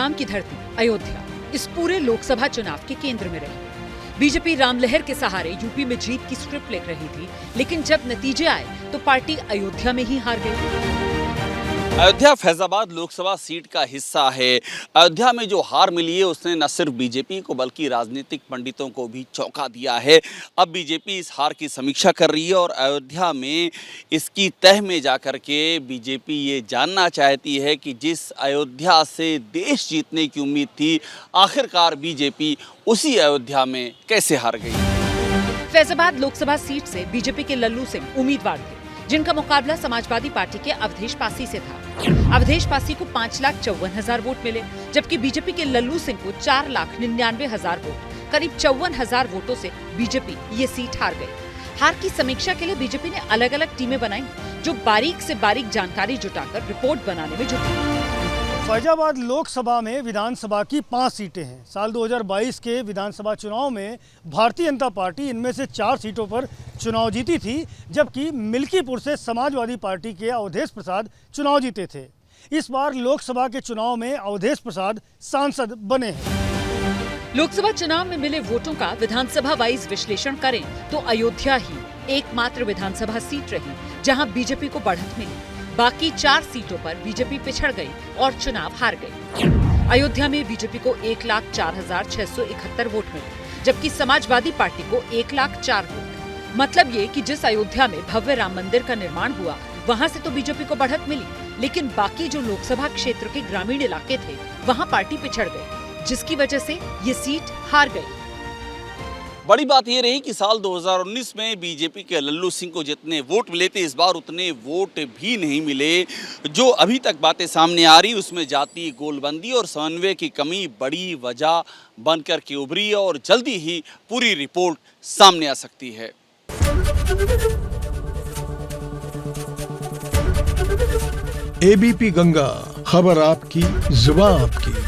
राम की धरती अयोध्या इस पूरे लोकसभा चुनाव के केंद्र में रही। बीजेपी रामलहर के सहारे यूपी में जीत की स्क्रिप्ट लिख रही थी, लेकिन जब नतीजे आए तो पार्टी अयोध्या में ही हार गई। अयोध्या फैजाबाद लोकसभा सीट का हिस्सा है। अयोध्या में जो हार मिली है उसने न सिर्फ बीजेपी को बल्कि राजनीतिक पंडितों को भी चौंका दिया है। अब बीजेपी इस हार की समीक्षा कर रही है और अयोध्या में इसकी तह में जाकर के बीजेपी ये जानना चाहती है कि जिस अयोध्या से देश जीतने की उम्मीद थी, आखिरकार बीजेपी उसी अयोध्या में कैसे हार गई। फैजाबाद लोकसभा सीट से बीजेपी के लल्लू सिंह उम्मीदवार थे, जिनका मुकाबला समाजवादी पार्टी के अवधेश पासी से था। अवधेश पासी को 5,54,000 वोट मिले, जबकि बीजेपी के लल्लू सिंह को 4,99,000 वोट, करीब 54,000 वोटों से बीजेपी ये सीट हार गई। हार की समीक्षा के लिए बीजेपी ने अलग अलग टीमें बनाई, जो बारीक से बारीक जानकारी जुटाकर रिपोर्ट बनाने में जुटी। फैजाबाद लोकसभा में विधानसभा की 5 सीटें हैं। साल 2022 के विधानसभा चुनाव में भारतीय जनता पार्टी इनमें से 4 सीटों पर चुनाव जीती थी, जबकि मिल्कीपुर से समाजवादी पार्टी के अवधेश प्रसाद चुनाव जीते थे। इस बार लोकसभा के चुनाव में अवधेश प्रसाद सांसद बने हैं। लोकसभा चुनाव में मिले वोटों का विधानसभा वाइज विश्लेषण करें तो अयोध्या ही एकमात्र विधानसभा सीट रही जहां बीजेपी को बढ़त मिली। बाकी 4 सीटों पर बीजेपी पिछड़ गई और चुनाव हार गई। अयोध्या में बीजेपी को 1,04,671 वोट मिले, जबकि समाजवादी पार्टी को 1,04,000 वोट। मतलब ये कि जिस अयोध्या में भव्य राम मंदिर का निर्माण हुआ, वहां से तो बीजेपी को बढ़त मिली, लेकिन बाकी जो लोकसभा क्षेत्र के ग्रामीण इलाके थे, वहां पार्टी पिछड़ गई, जिसकी वजह से ये सीट हार गई। बड़ी बात ये रही कि साल 2019 में बीजेपी के लल्लू सिंह को जितने वोट मिले थे, इस बार उतने वोट भी नहीं मिले। जो अभी तक बातें सामने आ रही उसमें जातीय गोलबंदी और समन्वय की कमी बड़ी वजह बनकर के उभरी है और जल्दी ही पूरी रिपोर्ट सामने आ सकती है। एबीपी गंगा, खबर आपकी, जुबान आपकी।